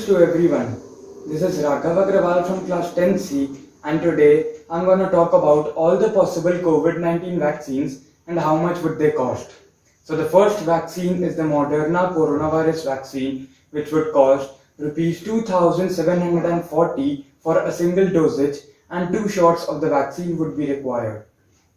to everyone. This is Raghav Agrawal from class 10C, and today I'm going to talk about all the possible COVID-19 vaccines and how much would they cost. So the first vaccine is the Moderna coronavirus vaccine, which would cost rupees 2,740 for a single dosage, and 2 shots of the vaccine would be required.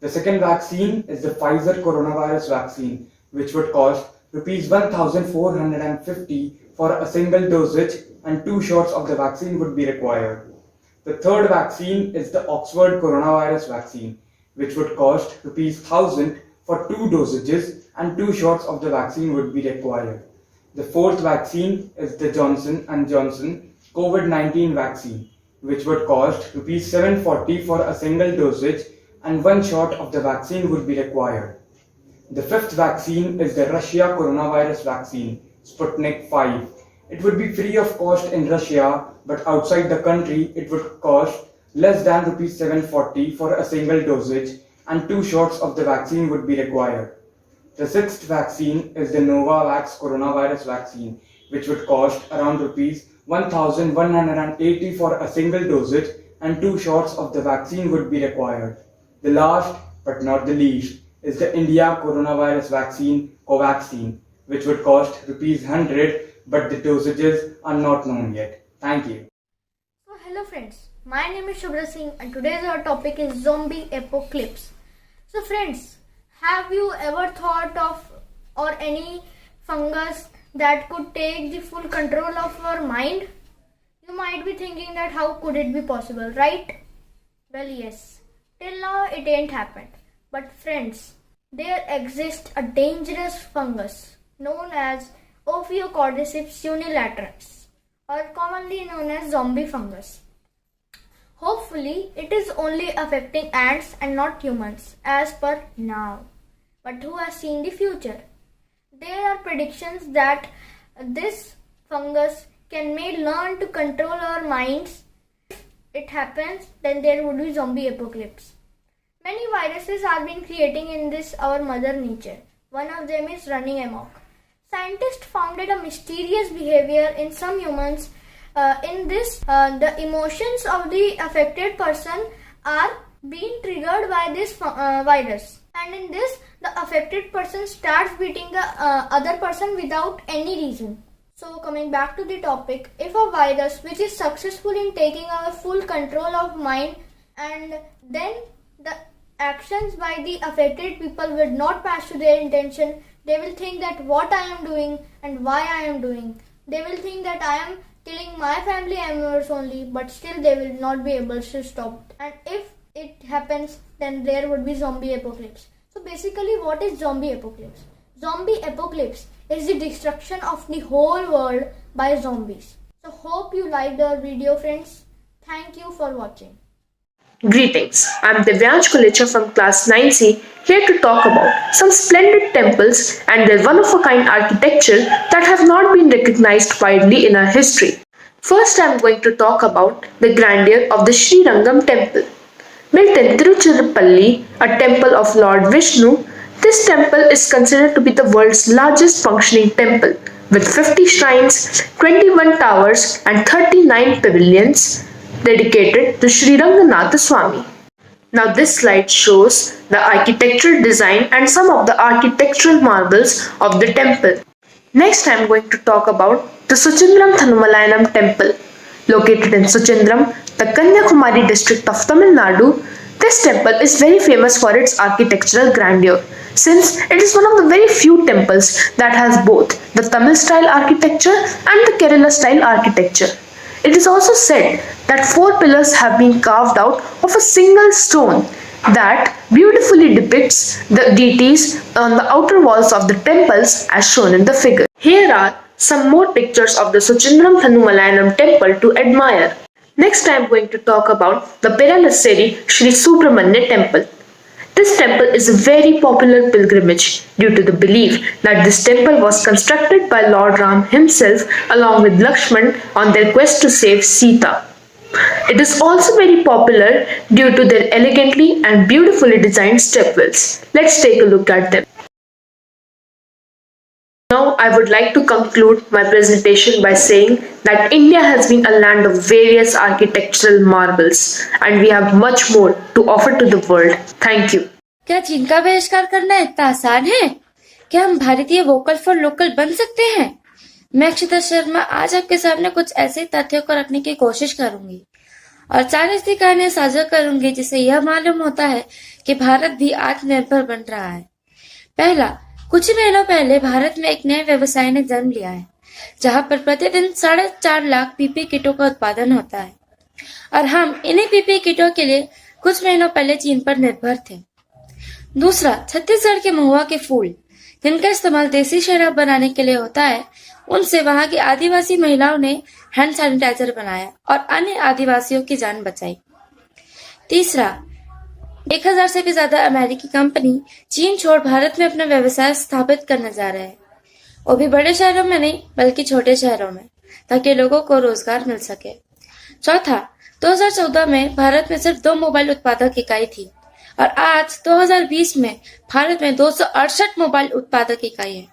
The second vaccine is the Pfizer coronavirus vaccine, which would cost rupees 1,450 for a single dosage, and 2 shots of the vaccine would be required. The third vaccine is the Oxford coronavirus vaccine, which would cost rupees 1,000 for 2 dosages, and 2 shots of the vaccine would be required. The fourth vaccine is the Johnson & Johnson COVID-19 vaccine, which would cost rupees 740 for a single dosage, and 1 shot of the vaccine would be required. The fifth vaccine is the Russia coronavirus vaccine, Sputnik 5. It would be free of cost in Russia, but outside the country it would cost less than rupees 740 for a single dosage, and 2 shots of the vaccine would be required. The sixth vaccine is the Novavax coronavirus vaccine, which would cost around rupees 1,180 for a single dosage, and 2 shots of the vaccine would be required. The last but not the least is the India coronavirus vaccine, Covaxin, which would cost rupees 100, but the dosages are not known yet. Thank you. So hello friends, my name is Shubhra Singh and today's our topic is zombie apocalypse. So friends, have you ever thought of or any fungus that could take the full control of our mind? You might be thinking that how could it be possible, right? Well yes, till now it ain't happened. But friends, there exists a dangerous fungus known as Ophiocordyceps unilaterans, or commonly known as zombie fungus. Hopefully, it is only affecting ants and not humans as per now. But who has seen the future? There are predictions that this fungus may learn to control our minds. If it happens, then there would be zombie apocalypse. Many viruses are being creating in this our mother nature. One of them is running amok. Scientists found a mysterious behavior in some humans. The emotions of the affected person are being triggered by this virus. And in this, the affected person starts beating the other person without any reason. So coming back to the topic, if a virus which is successful in taking our full control of mind, and then the actions by the affected people will not pass to their intention, they will think that what I am doing and why I am doing. They will think that I am killing my family members only, but still they will not be able to stop. And if it happens, then there would be zombie apocalypse. So basically, what is zombie apocalypse? Zombie apocalypse is the destruction of the whole world by zombies. So hope you liked our video, friends. Thank you for watching. Greetings, I am Divyansh Kulecha from class 9C, here to talk about some splendid temples and their one-of-a-kind architecture that have not been recognized widely in our history. First I am going to talk about the grandeur of the Sri Rangam temple. Built in Tiruchirappalli, a temple of Lord Vishnu, this temple is considered to be the world's largest functioning temple, with 50 shrines, 21 towers and 39 pavilions dedicated to Sri Ranganatha Swami. Now this slide shows the architectural design and some of the architectural marvels of the temple. Next I am going to talk about the Suchindram Thanumalayanam temple. Located in Suchindram, the Kanyakumari district of Tamil Nadu, this temple is very famous for its architectural grandeur, since it is one of the very few temples that has both the Tamil style architecture and the Kerala style architecture. It is also said that 4 pillars have been carved out of a single stone that beautifully depicts the deities on the outer walls of the temples as shown in the figure. Here are some more pictures of the Suchindram Thanumalayanam temple to admire. Next I am going to talk about the Peralassery Sri Subramanya temple. This temple is a very popular pilgrimage due to the belief that this temple was constructed by Lord Ram himself along with Lakshman on their quest to save Sita. It is also very popular due to their elegantly and beautifully designed stepwells. Let's take a look at them. Now Now, I would like to conclude my presentation by saying that India has been a land of various architectural marvels, and we have much more to offer to the world. Thank you. क्या चीन का बहिष्कार करना इतना आसान है? क्या हम भारतीय वोकल फॉर लोकल बन सकते हैं? मैं अक्षिता शर्मा आज आपके सामने कुछ ऐसे तथ्यों को रखने की कोशिश करूंगी और 4 ऐसी कहानियां साझा करूंगी जिससे यह मालूम होता है कि भारत भी आत्मनिर्भर बन रहा है। पहला, कुछ ही महीनों पहले भारत में एक नए व्यवसाय ने जन्म लिया है, जहां पर प्रतिदिन 4.5 लाख पीपी किटों का उत्पादन होता है और हम इन्हीं पीपी किटों के लिए कुछ महीनों पहले चीन पर निर्भर थे। दूसरा, छत्तीसगढ़ के महुआ के फूल, जिनका इस्तेमाल देसी शराब बनाने के लिए होता है, उनसे वहां की आदिवासी महिलाओं ने हैंड सैनिटाइजर बनाया और अन्य आदिवासियों की जान बचाई। तीसरा, 1000 से भी ज्यादा अमेरिकी कंपनी चीन छोड़ भारत में अपना व्यवसाय स्थापित करने जा रहे हैं, वो भी बड़े शहरों में नहीं बल्कि छोटे शहरों में, ताकि लोगों को रोजगार मिल सके। चौथा, 2014 में भारत में सिर्फ 2 मोबाइल उत्पादक इकाई थी और आज 2020 में भारत में 268 मोबाइल उत्पादक इकाई है,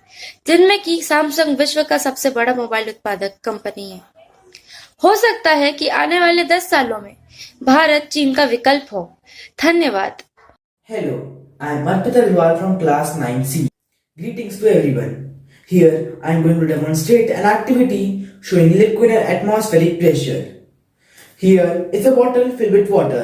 जिनमें की सैमसंग विश्व का सबसे बड़ा मोबाइल उत्पादक कंपनी है। हो सकता है कि आने वाले 10 सालों में भारत चीन का विकल्प हो। धन्यवाद। Hello, I am Arpita Riwal from class 9C. Greetings to everyone. Here I am going to demonstrate an activity showing liquid and atmospheric pressure. Here is a bottle filled with water.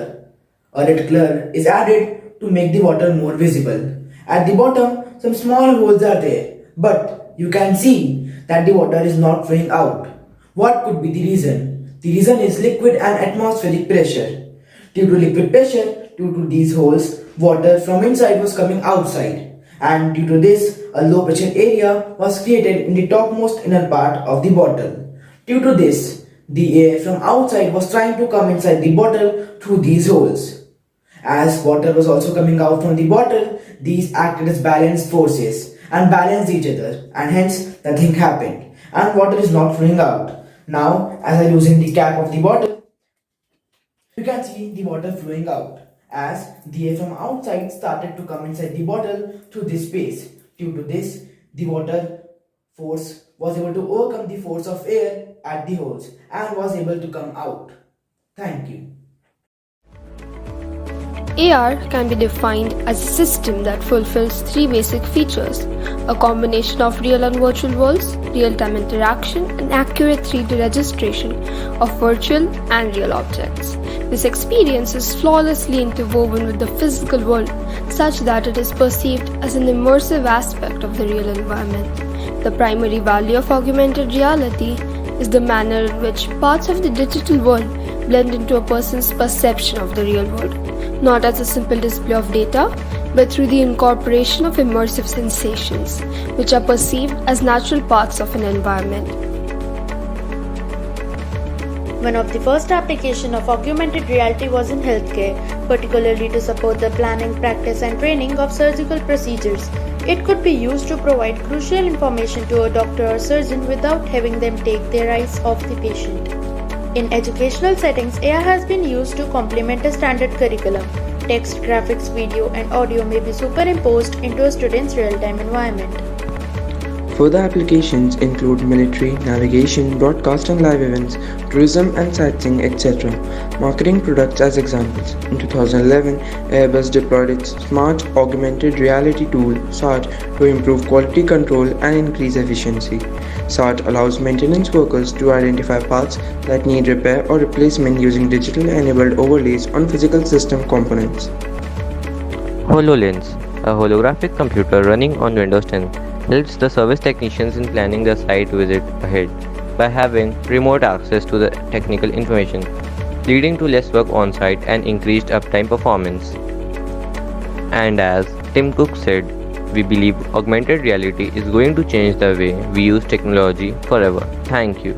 A red color is added to make the water more visible. At the bottom, some small holes are there, but you can see that the water is not flowing out. What could be the reason? The reason is liquid and atmospheric pressure. Due to liquid pressure, due to these holes, water from inside was coming outside. And due to this, a low pressure area was created in the topmost inner part of the bottle. Due to this, the air from outside was trying to come inside the bottle through these holes. As water was also coming out from the bottle, these acted as balanced forces and balanced each other, and hence nothing happened and water is not flowing out. Now, as I loosen the cap of the bottle, you can see the water flowing out as the air from outside started to come inside the bottle through this space. Due to this, the water force was able to overcome the force of air at the holes and was able to come out. Thank you. AR can be defined as a system that fulfills 3 basic features: a combination of real and virtual worlds, real-time interaction, and accurate 3D registration of virtual and real objects. This experience is flawlessly interwoven with the physical world, such that it is perceived as an immersive aspect of the real environment. The primary value of augmented reality is the manner in which parts of the digital world blend into a person's perception of the real world, not as a simple display of data, but through the incorporation of immersive sensations, which are perceived as natural parts of an environment. One of the first applications of augmented reality was in healthcare, particularly to support the planning, practice, and training of surgical procedures. It could be used to provide crucial information to a doctor or surgeon without having them take their eyes off the patient. In educational settings, AI has been used to complement a standard curriculum. Text, graphics, video, and audio may be superimposed into a student's real-time environment. Further applications include military, navigation, broadcast and live events, tourism and sightseeing, etc. Marketing products as examples. In 2011, Airbus deployed its Smart Augmented Reality tool, SART, to improve quality control and increase efficiency. SART allows maintenance workers to identify parts that need repair or replacement using digital-enabled overlays on physical system components. HoloLens, a holographic computer running on Windows 10, helps the service technicians in planning their site visit ahead by having remote access to the technical information, leading to less work on site and increased uptime performance. And as Tim Cook said, we believe augmented reality is going to change the way we use technology forever. Thank you.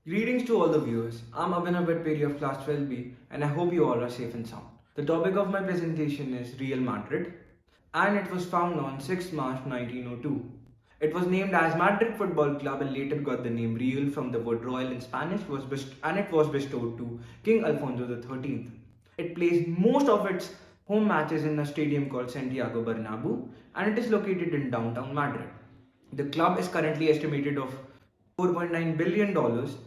Greetings to all the viewers. I'm Abhinav Bhatperi of class 12B and I hope you all are safe and sound. The topic of my presentation is Real Madrid, and it was founded on 6 March 1902. It was named as Madrid Football Club and later got the name Real from the word royal in Spanish and it was bestowed to King Alfonso XIII. It plays most of its home matches in a stadium called Santiago Bernabeu and it is located in downtown Madrid. The club is currently estimated of $4.9 billion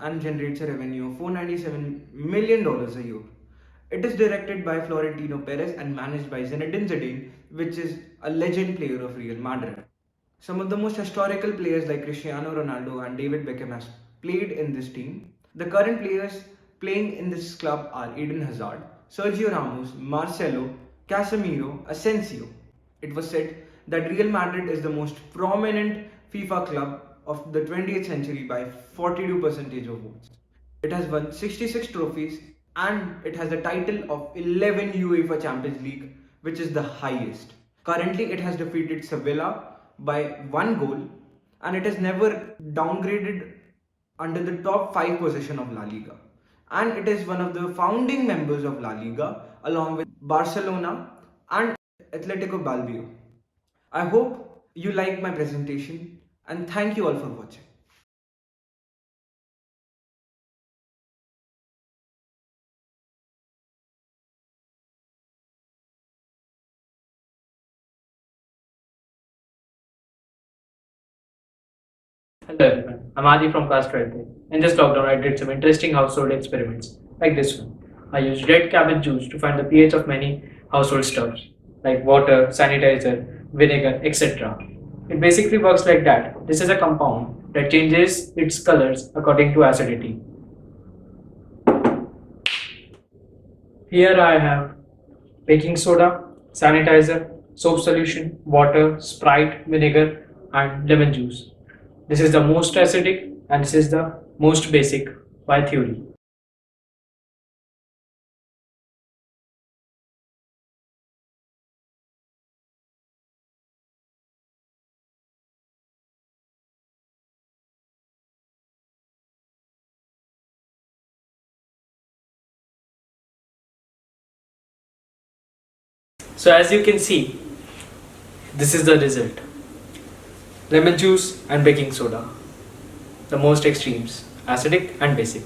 and generates a revenue of $497 million a year. It is directed by Florentino Perez and managed by Zinedine Zidane, which is a legend player of Real Madrid. Some of the most historical players like Cristiano Ronaldo and David Beckham has played in this team. The current players playing in this club are Eden Hazard, Sergio Ramos, Marcelo, Casemiro, Asensio. It was said that Real Madrid is the most prominent FIFA club of the 20th century by 42% of votes. It has won 66 trophies and it has the title of 11 UEFA Champions League, which is the highest. Currently, it has defeated Sevilla by 1 goal and it has never downgraded under the top 5 position of La Liga. And it is one of the founding members of La Liga along with Barcelona and Atletico Bilbao. I hope you like my presentation and thank you all for watching. Hello everyone, I'm Adi from class 12. In this lockdown, I did some interesting household experiments, like this one. I used red cabbage juice to find the pH of many household stuffs, like water, sanitizer, vinegar, etc. It basically works like that. This is a compound that changes its colors according to acidity. Here I have baking soda, sanitizer, soap solution, water, Sprite, vinegar, and lemon juice. This is the most acidic and this is the most basic by theory. So as you can see, this is the result. Lemon juice and baking soda. The most extremes, acidic and basic.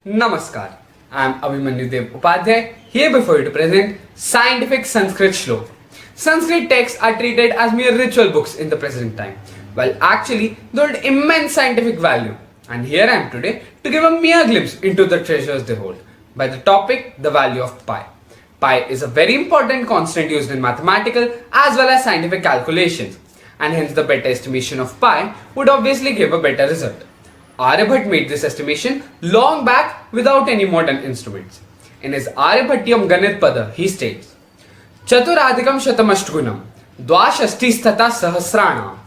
Namaskar, I am Abhimanyu Dev Upadhyay here before you to present Scientific Sanskrit Shlok. Sanskrit texts are treated as mere ritual books in the present time, while actually they hold immense scientific value. And here I am today to give a mere glimpse into the treasures they hold by the topic, the value of pi. Pi is a very important constant used in mathematical as well as scientific calculations, and hence the better estimation of pi would obviously give a better result. Aryabhat made this estimation long back without any modern instruments. In his Aryabhatyam Ganit Pada, he states, Chaturadhikam Shatamashtgunam Dvashashtistata Sahasranam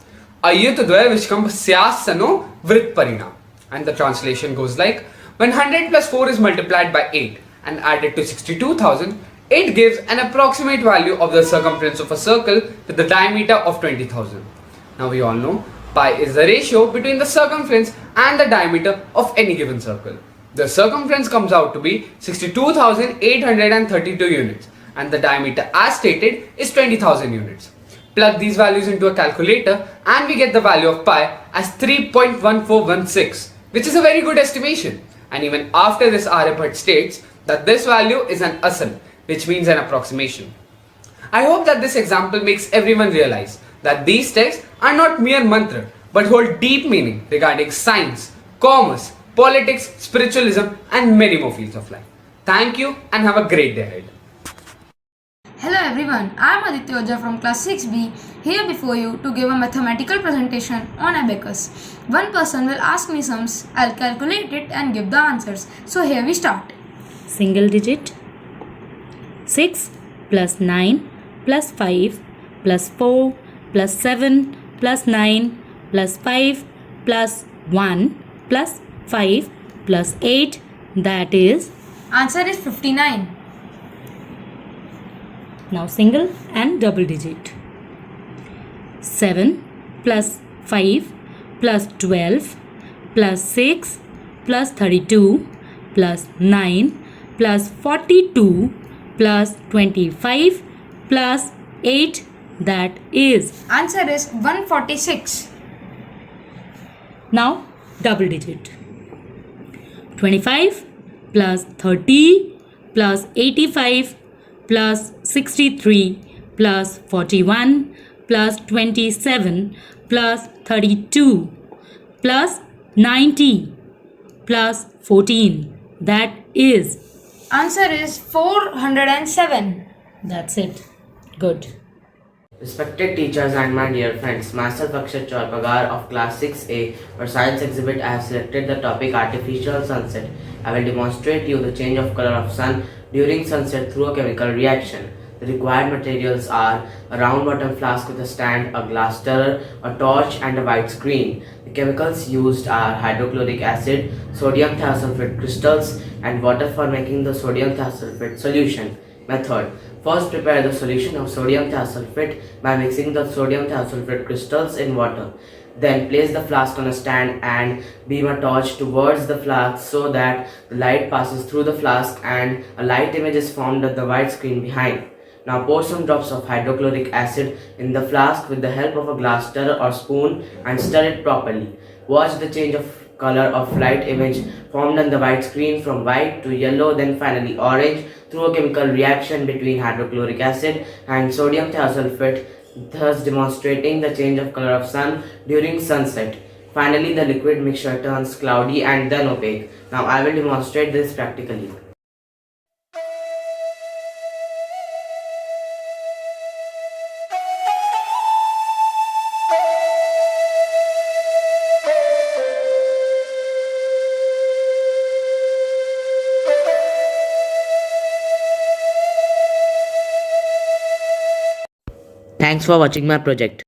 Ayut Dvayavishkam Syasano Vrit Parinam. And the translation goes like, when 100 plus 4 is multiplied by 8 and added to 62,000, it gives an approximate value of the circumference of a circle with the diameter of 20,000. Now we all know pi is the ratio between the circumference and the diameter of any given circle. The circumference comes out to be 62,832 units and the diameter as stated is 20,000 units. Plug these values into a calculator and we get the value of pi as 3.1416, which is a very good estimation. And even after this, Aryabhat states that this value is an asal, which means an approximation. I hope that this example makes everyone realize that these texts are not mere mantra but hold deep meaning regarding science, commerce, politics, spiritualism and many more fields of life. Thank you and have a great day ahead. Hello everyone, I am Aditya Ojha from class 6B here before you to give a mathematical presentation on abacus. One person will ask me sums, I'll calculate it and give the answers. So here we start. Single digit 6 plus 9 plus 5 plus 4 plus 7 plus 9 plus 5 plus 1 plus 5 plus 8, that is? Answer is 59. Now single and double digit. 7 plus 5 plus 12 plus 6 plus 32 plus 9 plus 42 plus 25 plus 8, that is? Answer is 146. Now double digit. 25 plus 30 plus 85 plus 63 plus 41 plus 27 plus 32 plus 90 plus 14. That is. Answer is 407. That's it. Good. Respected teachers and my dear friends, myself Akshat Chaurpagar of class 6A for science exhibit. I have selected the topic artificial sunset. I will demonstrate you the change of color of sun during sunset through a chemical reaction. The required materials are a round bottom flask with a stand, a glass stirrer, a torch and a white screen. The chemicals used are hydrochloric acid, sodium thiosulfate crystals and water for making the sodium thiosulfate solution. Method. First, prepare the solution of sodium thiosulfate by mixing the sodium thiosulfate crystals in water. Then place the flask on a stand and beam a torch towards the flask so that the light passes through the flask and a light image is formed on the white screen behind. Now pour some drops of hydrochloric acid in the flask with the help of a glass stirrer or spoon and stir it properly. Watch the change of color of light image formed on the white screen from white to yellow, then finally orange through a chemical reaction between hydrochloric acid and sodium thiosulfate, thus demonstrating the change of color of sun during sunset. Finally, the liquid mixture turns cloudy and then opaque. Now I will demonstrate this practically. Thanks for watching my project.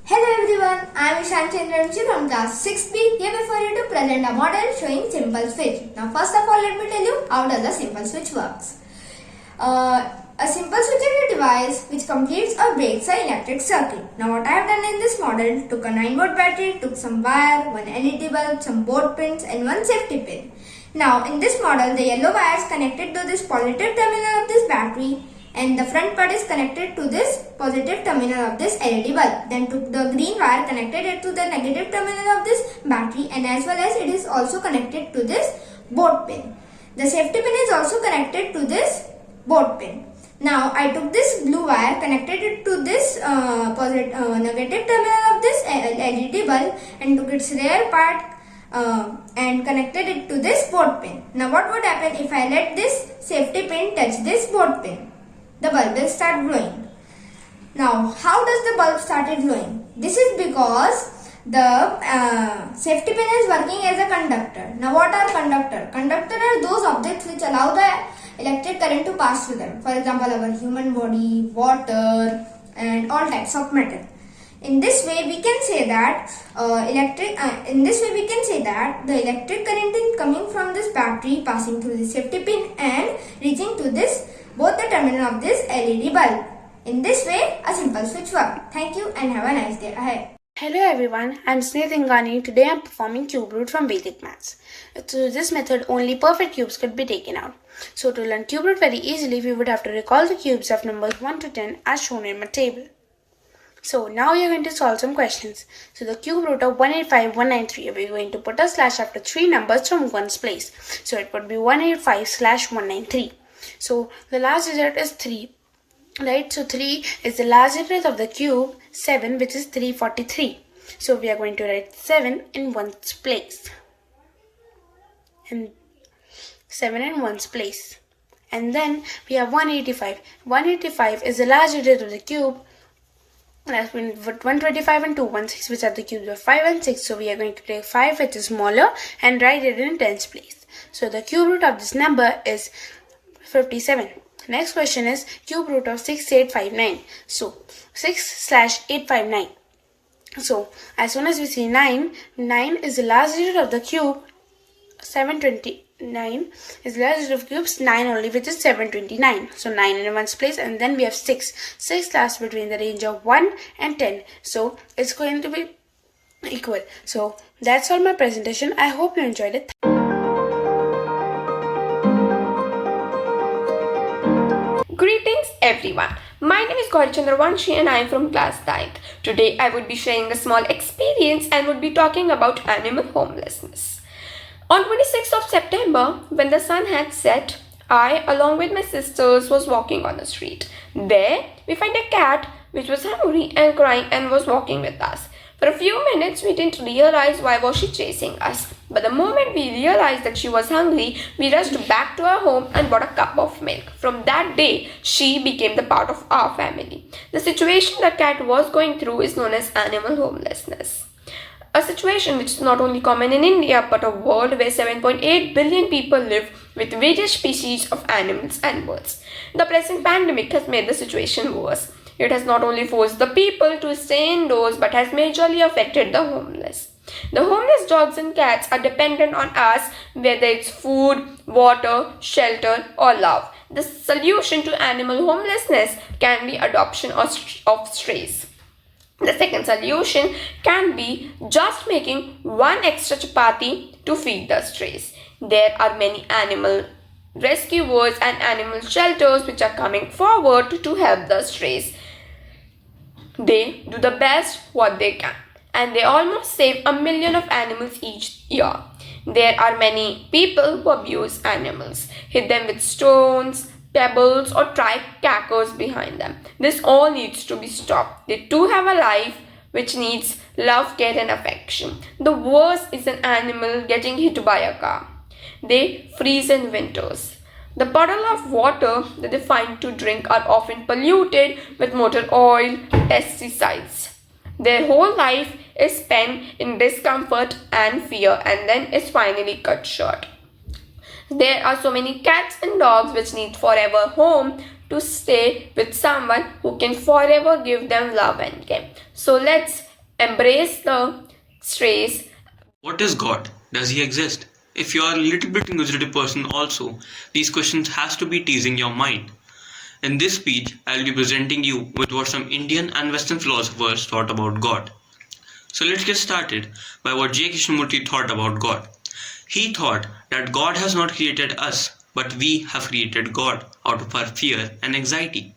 Hello everyone, I am Ishan Chandranji from class 6B, here before you to present a model showing simple switch. Now first of all, let me tell you how does a simple switch works. A simple switch is a device which completes or breaks an electric circuit. Now what I have done in this model, took a 9-volt battery, took some wire, one LED bulb, some board pins and one safety pin. Now in this model, the yellow wire is connected to this positive terminal of this battery and the front part is connected to this positive terminal of this LED bulb. Then took the green wire, connected it to the negative terminal of this battery and as well as it is also connected to this board pin. The safety pin is also connected to this board pin. Now I took this blue wire, connected it to this negative terminal of this LED bulb and took its rear part and connected it to this board pin. Now what would happen if I let this safety pin touch this board pin? The bulb will start glowing. Now how does the bulb started glowing? This is because the safety pin is working as a conductor. Now what are conductor? Conductor are those objects which allow the electric current to pass through them. For example, our human body, water and all types of metal. In this way we can say that the electric current is coming from this battery, passing through the safety pin and reaching to this both the terminal of this LED bulb. In this way, a simple switch works. Thank you and have a nice day ahead. Hello everyone, I'm Sneha Thingani. Today I'm performing cube root from Vedic Maths. Through this method, only perfect cubes could be taken out. So to learn cube root very easily, we would have to recall the cubes of numbers 1 to 10 as shown in my table. So now we are going to solve some questions. So the cube root of 185, 193, we are going to put a slash after 3 numbers from one's place. So it would be 185 slash 193. So the last digit is 3, right? So 3 is the last digit of the cube, 7 which is 343. So we are going to write 7 in one's place. And 7 in one's place. And then we have 185. 185 is the last digit of the cube. That's been 125 and 216 which are the cubes of 5 and 6. So we are going to take 5 which is smaller and write it in tens place. So the cube root of this number is 57. Next question is cube root of 6859. So 6 slash 859. So as soon as we see 9, 9 is the last digit of the cube. 729 is the last digit of cubes, 9 only, which is 729. So 9 in one's place, and then we have 6. 6 lasts between the range of 1 and 10. So it's going to be equal. So that's all my presentation. I hope you enjoyed it. Greetings everyone. My name is Gauri Chandravanshi and I am from class 9th. Today I would be sharing a small experience and would be talking about animal homelessness. On 26th of September, when the sun had set, I, along with my sisters, was walking on the street. There, we find a cat which was hungry and crying and was walking with us. For a few minutes, we didn't realize why was she chasing us. But the moment we realized that she was hungry, we rushed back to our home and bought a cup of milk. From that day, she became the part of our family. The situation the cat was going through is known as animal homelessness. A situation which is not only common in India but a world where 7.8 billion people live with various species of animals and birds. The present pandemic has made the situation worse. It has not only forced the people to stay indoors but has majorly affected the homeless. The homeless dogs and cats are dependent on us, whether it's food, water, shelter, or love. The solution to animal homelessness can be adoption of strays. The second solution can be just making one extra chapati to feed the strays. There are many animal rescuers and animal shelters which are coming forward to help the strays. They do the best what they can, and they almost save 1 million of animals each year. There are many people who abuse animals, hit them with stones, pebbles, or try crackers behind them. This all needs to be stopped. They too have a life which needs love, care, and affection. The worst is an animal getting hit by a car. They freeze in winters. The bottle of water that they find to drink are often polluted with motor oil, pesticides. Their whole life is spent in discomfort and fear and then is finally cut short. There are so many cats and dogs which need forever home to stay with someone who can forever give them love and care. So let's embrace the strays. What is God? Does he exist? If you are a little bit inquisitive person also, these questions has to be teasing your mind. In this speech, I will be presenting you with what some Indian and Western philosophers thought about God. So let's get started by what J. Krishnamurti thought about God. He thought that God has not created us, but we have created God out of our fear and anxiety.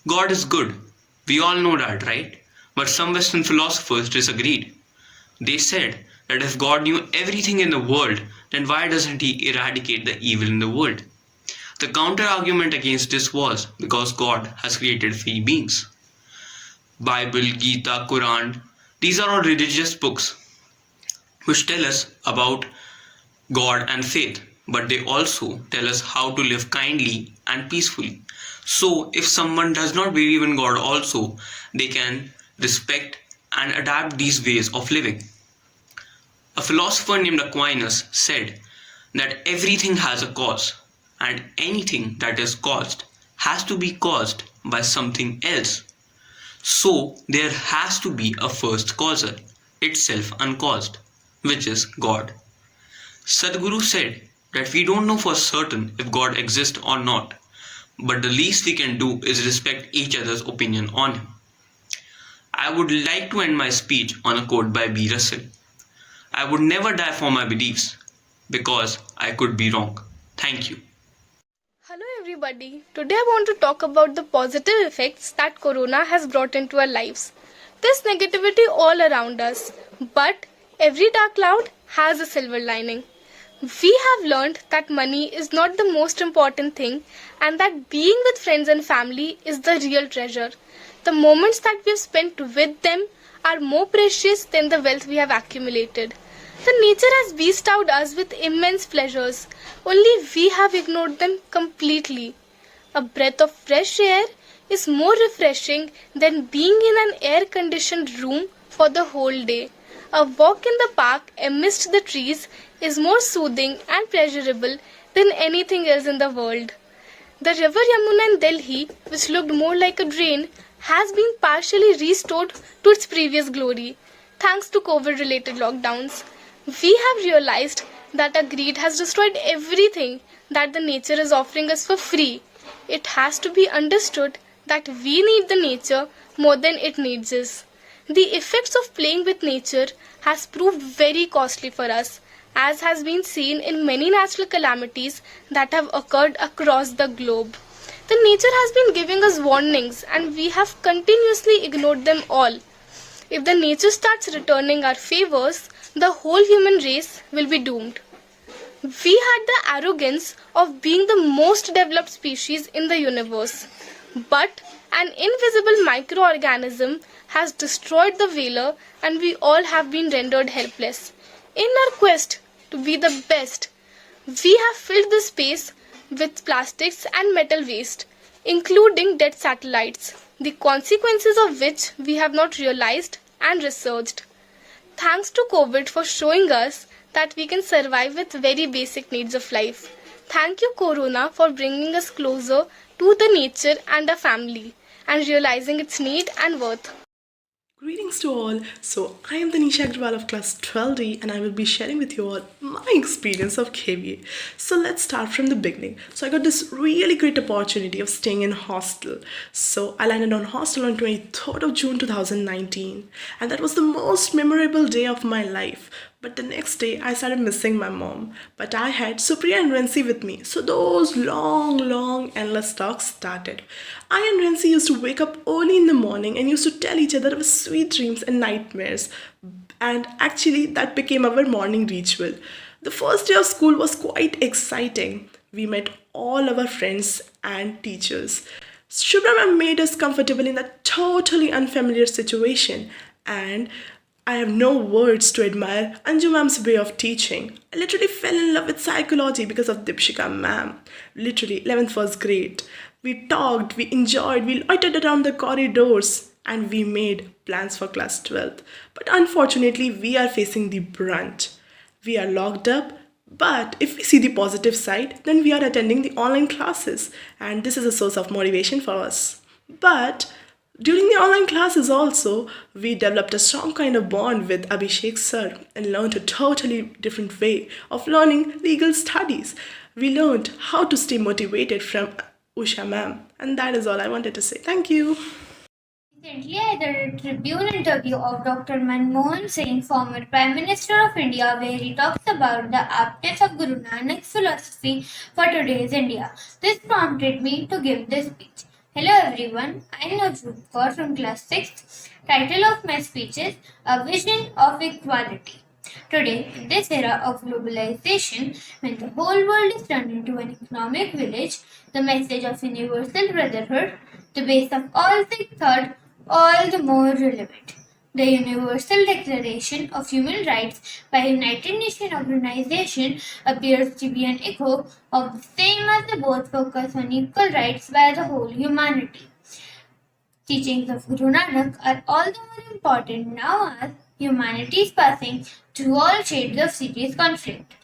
God is good. We all know that, right? But some Western philosophers disagreed. They said that if God knew everything in the world, then why doesn't he eradicate the evil in the world? The counter-argument against this was because God has created free beings. Bible, Gita, Quran, these are all religious books which tell us about God and faith, but they also tell us how to live kindly and peacefully. So if someone does not believe in God also, they can respect and adapt these ways of living. A philosopher named Aquinas said that everything has a cause, and anything that is caused has to be caused by something else. So there has to be a first causer, itself uncaused, which is God. Sadhguru said that we don't know for certain if God exists or not, but the least we can do is respect each other's opinion on him. I would like to end my speech on a quote by B. Russell. I would never die for my beliefs because I could be wrong. Thank you. Hello everybody. Today I want to talk about the positive effects that Corona has brought into our lives. There's negativity all around us, but every dark cloud has a silver lining. We have learned that money is not the most important thing and that being with friends and family is the real treasure. The moments that we have spent with them are more precious than the wealth we have accumulated. The nature has bestowed us with immense pleasures, only we have ignored them completely. A breath of fresh air is more refreshing than being in an air-conditioned room for the whole day. A walk in the park amidst the trees is more soothing and pleasurable than anything else in the world. The river Yamuna in Delhi, which looked more like a drain, has been partially restored to its previous glory, thanks to COVID-related lockdowns. We have realized that our greed has destroyed everything that the nature is offering us for free. It has to be understood that we need the nature more than it needs us. The effects of playing with nature has proved very costly for us, as has been seen in many natural calamities that have occurred across the globe. The nature has been giving us warnings and we have continuously ignored them all. If the nature starts returning our favors, the whole human race will be doomed. We had the arrogance of being the most developed species in the universe. But an invisible microorganism has destroyed the whaler, and we all have been rendered helpless. In our quest to be the best, we have filled the space with plastics and metal waste, including dead satellites, the consequences of which we have not realized and researched. Thanks to COVID for showing us that we can survive with very basic needs of life. Thank you, Corona, for bringing us closer to the nature and our family and realizing its need and worth. Greetings to all. So, I am Tanisha Agrawal of class 12D and I will be sharing with you all my experience of KVA. So, let's start from the beginning. So, I got this really great opportunity of staying in hostel. So, I landed on hostel on 23rd of June 2019 and that was the most memorable day of my life. But the next day, I started missing my mom. But I had Supriya and Rensi with me. So those long, endless talks started. I and Rensi used to wake up early in the morning and used to tell each other our sweet dreams and nightmares. And actually, that became our morning ritual. The first day of school was quite exciting. We met all our friends and teachers. Shubhra ma'am made us comfortable in that totally unfamiliar situation. And I have no words to admire Anju ma'am's way of teaching. I literally fell in love with psychology because of Dipshika ma'am. Literally, 11th was great. We talked, we enjoyed, we loitered around the corridors and we made plans for class 12th. But unfortunately, we are facing the brunt. We are locked up, but if we see the positive side, then we are attending the online classes and this is a source of motivation for us. But during the online classes also, we developed a strong kind of bond with Abhishek sir and learned a totally different way of learning legal studies. We learned how to stay motivated from Usha ma'am, and that is all I wanted to say. Thank you. Recently, I read a Tribune interview of Dr. Manmohan Singh, former Prime Minister of India, where he talks about the aptness of Guru Nanak's philosophy for today's India. This prompted me to give this speech. Hello everyone, I am Navjoot Kaur from class 6. Title of my speech is A Vision of Equality. Today, in this era of globalization, when the whole world is turned into an economic village, the message of universal brotherhood, the base of all things thought, all the more relevant. The Universal Declaration of Human Rights by United Nations Organization appears to be an echo of the same as the both focus on equal rights by the whole humanity. Teachings of Guru Nanak are all the more important now as humanity is passing through all shades of serious conflict.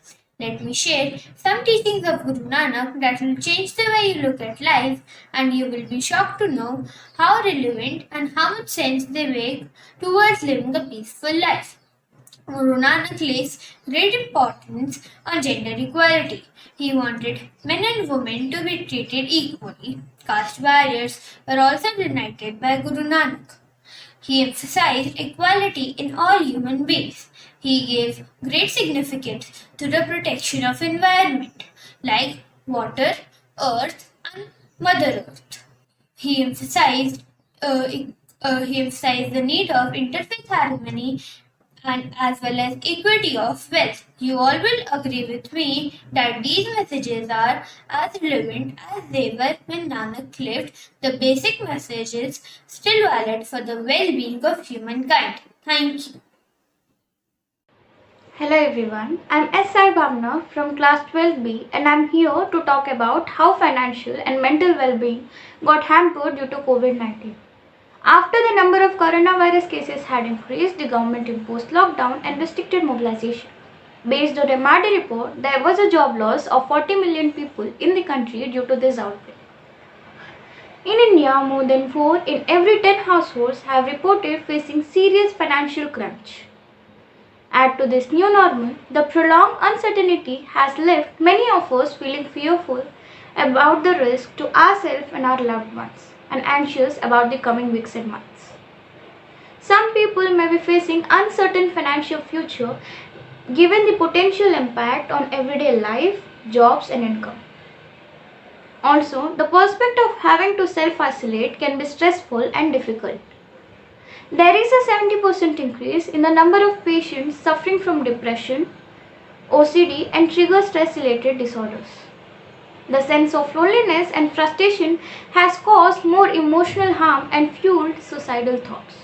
Let me share some teachings of Guru Nanak that will change the way you look at life, and you will be shocked to know how relevant and how much sense they make towards living a peaceful life. Guru Nanak lays great importance on gender equality. He wanted men and women to be treated equally. Caste barriers were also denied by Guru Nanak. He emphasized equality in all human beings. He gave great significance to the protection of environment like water, earth, and Mother Earth. He emphasized the need of interfaith harmony and as well as equity of wealth. You all will agree with me that these messages are as relevant as they were when Nanak lived. The basic messages still valid for the well-being of humankind. Thank you. Hello everyone, I'm S.I. Bhavna from class 12B and I'm here to talk about how financial and mental well-being got hampered due to COVID-19. After the number of coronavirus cases had increased, the government imposed lockdown and restricted mobilization. Based on a MADI report, there was a job loss of 40 million people in the country due to this outbreak. In India, more than 4 in every 10 households have reported facing serious financial crunch. Add to this new normal, the prolonged uncertainty has left many of us feeling fearful about the risk to ourselves and our loved ones, and anxious about the coming weeks and months. Some people may be facing uncertain financial future given the potential impact on everyday life, jobs and income. Also, the prospect of having to self-isolate can be stressful and difficult. There is a 70% increase in the number of patients suffering from depression, OCD, and trigger stress related disorders. The sense of loneliness and frustration has caused more emotional harm and fueled suicidal thoughts.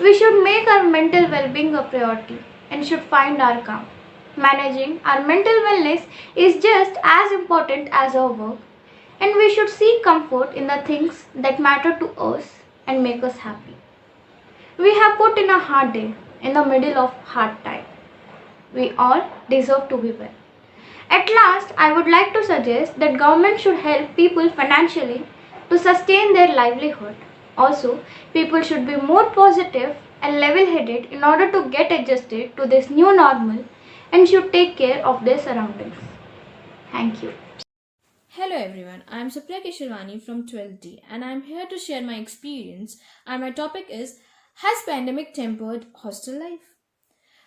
We should make our mental well being a priority and should find our calm. Managing our mental wellness is just as important as our work, and we should seek comfort in the things that matter to us and make us happy. We have put in a hard day in the middle of hard time. We all deserve to be well. At last, I would like to suggest that government should help people financially to sustain their livelihood. Also, people should be more positive and level-headed in order to get adjusted to this new normal and should take care of their surroundings. Thank you. Hello everyone, I am Supriya Keshwani from 12D and I am here to share my experience and my topic is Has pandemic tempered hostel life?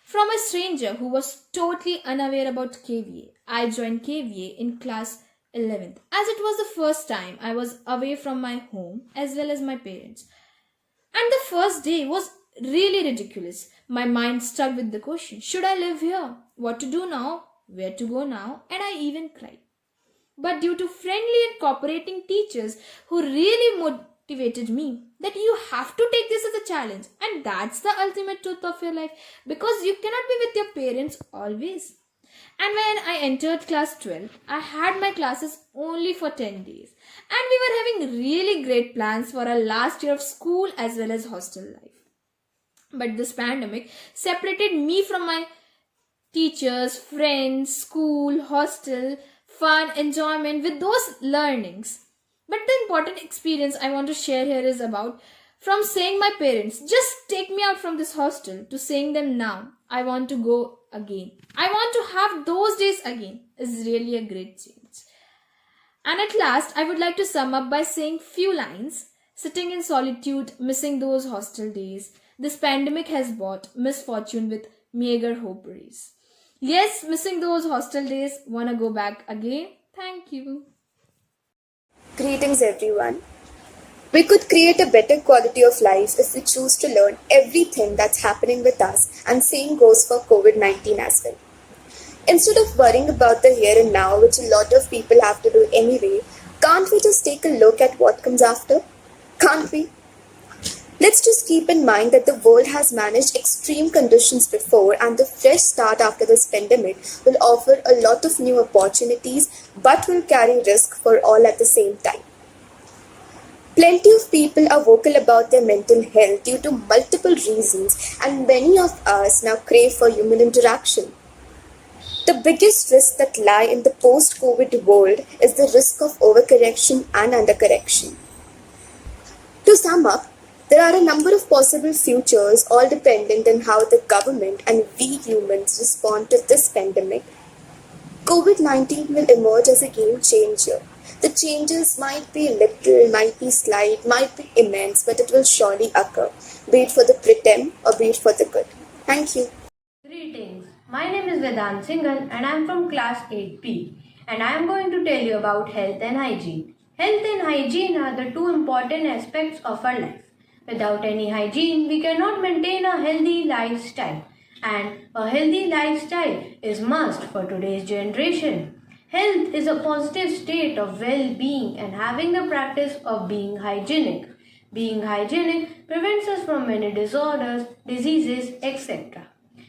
From a stranger who was totally unaware about KVA, I joined KVA in class 11th as it was the first time I was away from my home as well as my parents. And the first day was really ridiculous. My mind stuck with the question, should I live here? What to do now? Where to go now? And I even cried. But due to friendly and cooperating teachers who really motivated me that you have to take this as a challenge and that's the ultimate truth of your life because you cannot be with your parents always. And when I entered class 12, I had my classes only for 10 days and we were having really great plans for our last year of school as well as hostel life. But this pandemic separated me from my teachers, friends, school, hostel, fun, enjoyment with those learnings. But the important experience I want to share here is about from saying my parents, just take me out from this hostel to saying them now, I want to go again. I want to have those days again is really a great change. And at last, I would like to sum up by saying few lines. Sitting in solitude, missing those hostel days. This pandemic has brought misfortune with meager hoperies. Yes, missing those hostel days, wanna go back again? Thank you. Greetings everyone. We could create a better quality of life if we choose to learn everything that's happening with us, and same goes for COVID-19 as well. Instead of worrying about the here and now, which a lot of people have to do anyway, can't we just take a look at what comes after? Can't we? Let's just keep in mind that the world has managed extreme conditions before, and the fresh start after this pandemic will offer a lot of new opportunities but will carry risk for all at the same time. Plenty of people are vocal about their mental health due to multiple reasons, and many of us now crave for human interaction. The biggest risks that lie in the post-COVID world is the risk of overcorrection and undercorrection. To sum up, there are a number of possible futures, all dependent on how the government and we humans respond to this pandemic. COVID-19 will emerge as a game changer. The changes might be little, might be slight, might be immense, but it will surely occur, be it for the pretend or be it for the good. Thank you. Greetings. My name is Vedant Singhal and I am from class 8B, and I am going to tell you about health and hygiene. Health and hygiene are the two important aspects of our life. Without any hygiene, we cannot maintain a healthy lifestyle, and a healthy lifestyle is must for today's generation. Health is a positive state of well-being and having the practice of being hygienic. Being hygienic prevents us from many disorders, diseases, etc.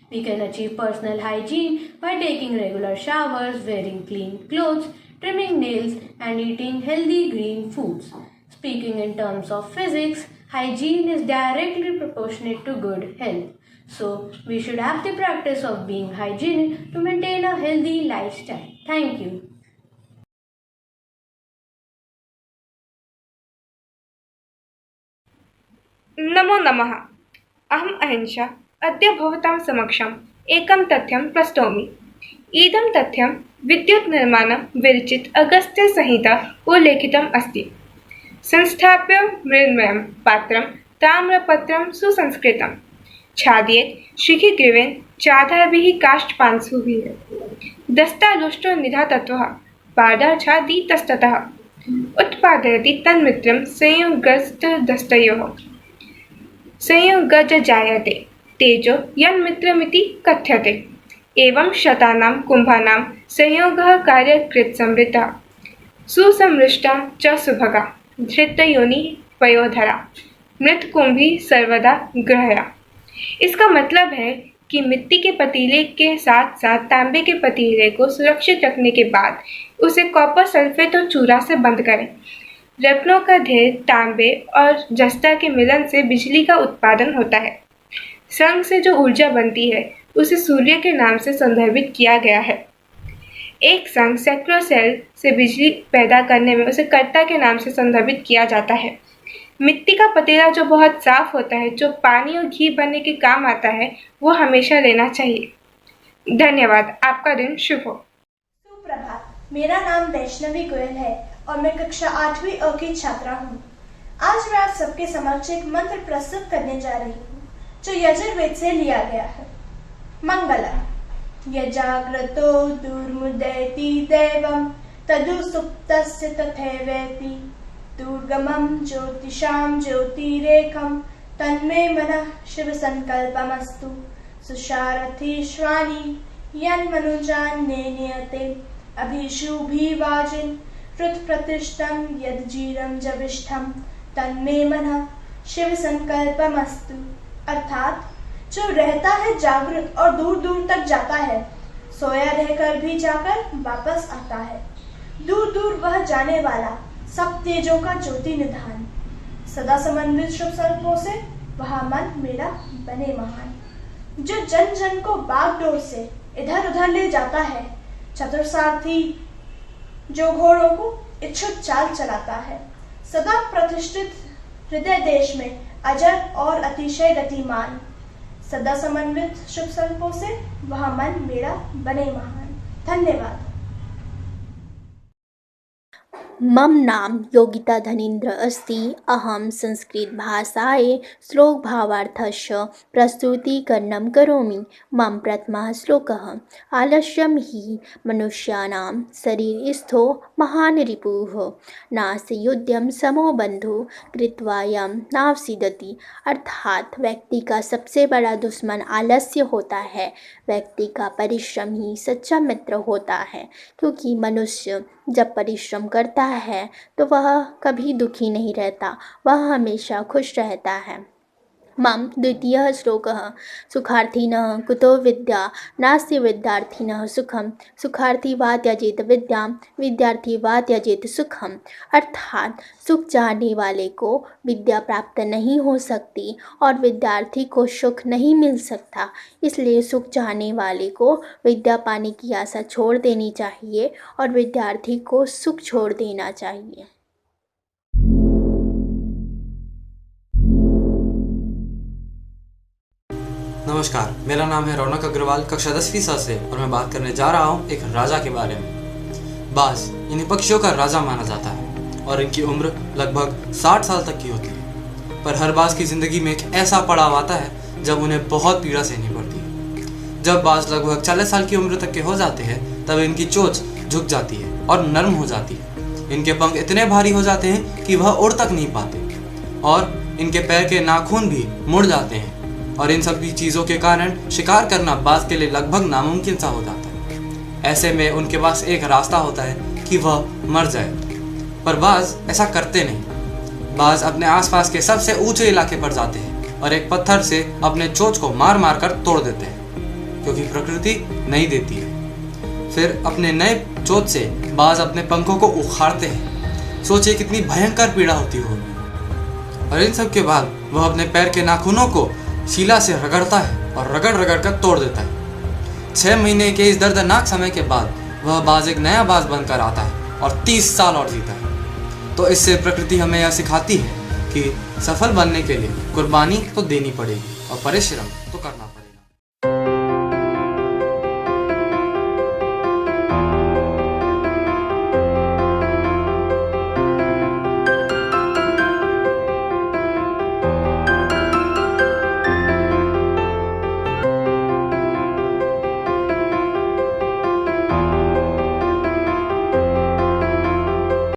We can achieve personal hygiene by taking regular showers, wearing clean clothes, trimming nails, and eating healthy green foods. Speaking in terms of physics, hygiene is directly proportionate to good health. So, we should have the practice of being hygienic to maintain a healthy lifestyle. Thank you. नमो नमः। अहम् अहिंसा अद्य भवतां समक्षम् एकं तथ्यं प्रस्तौमि। इदं तथ्यं विद्युत् निर्माणं विरचित अगस्त्य संहिता उल्लेखितम् अस्ति। संस्थाप्य मृण्मयं पात्रं ताम्रपत्रं सुसंस्कृतं छादयेत् शिखिग्रीवेण चाधारभिः काष्ठपांशुभिः दस्तालुष्टो निधातत्वः पादाच्छादितस्ततः उत्पादयति तन्मित्रं संयोगस्तदस्तयोः संयोगज जायते तेजो यन्मित्रमिति कथ्यते एवं शतानां कुम्भानां संयोगः कार्यकृत् समृद्धः सुसमृष्टा च सुभगा धृतयोनि पयोधरा मृतकुंभी सर्वदा ग्रहया। इसका मतलब है कि मिट्टी के पतीले के साथ साथ तांबे के पतीले को सुरक्षित रखने के बाद उसे कॉपर सल्फेट और चूरा से बंद करें। रत्नों का ढेर तांबे और जस्ता के मिलन से बिजली का उत्पादन होता है। संग से जो ऊर्जा बनती है उसे सूर्य के नाम से संदर्भित किया गया है। एक संग सैकड़ों सेल से बिजली पैदा करने में उसे कर्ता के नाम से संदर्भित किया जाता है। मिट्टी का पतीला जो बहुत साफ होता है, जो पानी और घी बनने के काम आता है, वो हमेशा लेना चाहिए। धन्यवाद। आपका दिन शुभ हो। सुप्रभात। मेरा नाम वैष्णवी गोयल है और मैं कक्षा 8वीं अ की छात्रा हूँ। आज मैं आप सबके समक्ष एक मंत्र प्रस्तुत करने जा रही हूँ जो यजुर्वेद से लिया गया है। मंगलम यजाग्रतो दुर्मुदयति दैवम तदु सुप्तस्य तथैवेति दुर्गमं ज्योतिषां ज्योतिरेकं तन्मे मनः शिव संकल्पमस्तु सुशारथीश्वानि यन्मनुजान्ये नियते अभिशुभिवाजिन् हृत्प्रतिष्ठं यद्जीरं जविष्ठं तन्मे मनः शिव संकल्पमस्तु। अर्थात जो रहता है जागृत और दूर दूर तक जाता है, सोया रहकर भी जाकर वापस आता है। दूर दूर वह जाने वाला सब तेजों का ज्योति निधान, सदा समन्वित शुभ सर्पों से वह मन मेरा बने महान। जो जन जन को बागडोर से इधर उधर ले जाता है, चतुर सारथी जो घोड़ों को इच्छुक चाल चलाता है, सदा प्रतिष्ठित हृदय देश में अजर और अतिशय गतिमान, सदा समन्वित शुभ सर्पों से वह मन मेरा बने महान। धन्यवाद। मम नाम योगिता धनीन्द्र अस्ति। अहं संस्कृतभाषायै श्लोकभावार्थस्य प्रस्तुतीकरणं करोमि। मम प्रथमः श्लोकः। आलस्यं हि मनुष्याणां शरीरस्थो महान् रिपुः नास्युद्यं समो बन्धुः कृत्वा यं नावसीदति। अर्थात व्यक्ति का सबसे बड़ा दुश्मन आलस्य होता है। व्यक्ति का परिश्रम ही सच्चा मित्र होता है, क्योंकि मनुष्य जब परिश्रम करता है तो वह कभी दुखी नहीं रहता, वह हमेशा खुश रहता है। मम द्वितीयः श्लोकः। सुखार्थिनः कुतो विद्या नास्ति विद्यार्थिनः सुखम सुखार्थी वा त्यजेत विद्यां विद्यार्थी वा त्यजेत सुखम। अर्थात सुख चाहने वाले को विद्या प्राप्त नहीं हो सकती और विद्यार्थी को सुख नहीं मिल सकता। इसलिए सुख चाहने वाले को विद्या पाने की आशा छोड़ देनी चाहिए और विद्यार्थी को सुख छोड़ देना चाहिए। नमस्कार, मेरा नाम है रौनक अग्रवाल, कक्षा 10वीं स से, और मैं बात करने जा रहा हूँ एक राजा के बारे में। बाज इन्हीं पक्षियों का राजा माना जाता है और इनकी उम्र लगभग 60 साल तक की होती है। पर हर बाज की ज़िंदगी में एक ऐसा पड़ाव आता है जब उन्हें बहुत पीड़ा सहनी पड़ती है। जब बाज लगभग 40 साल की उम्र तक के हो जाते हैं तब इनकी चोंच झुक जाती है और नरम हो जाती है। इनके पंख इतने भारी हो जाते हैं कि वह उड़ तक नहीं पाते और इनके पैर के नाखून भी मुड़ जाते हैं। और इन सभी चीज़ों के कारण शिकार करना बाज के लिए लगभग नामुमकिन सा हो जाता है। ऐसे में उनके पास एक रास्ता होता है कि वह मर जाए, पर बाज ऐसा करते नहीं। बाज अपने आसपास के सबसे ऊंचे इलाके पर जाते हैं और एक पत्थर से अपने चोंच को मार मार कर तोड़ देते हैं, क्योंकि प्रकृति नहीं देती है। फिर अपने नए चोंच से बाज अपने पंखों को उखाड़ते हैं। सोचिए कितनी भयंकर पीड़ा होती होगी। और इन सब के बाद वह अपने पैर के नाखूनों को शीला से रगड़ता है और रगड़ रगड़ कर तोड़ देता है। 6 महीने के इस दर्दनाक समय के बाद वह बाज एक नया बाज बनकर आता है और 30 साल और जीता है। तो इससे प्रकृति हमें यह सिखाती है कि सफल बनने के लिए कुर्बानी तो देनी पड़ेगी और परिश्रम तो करना पड़ेगा।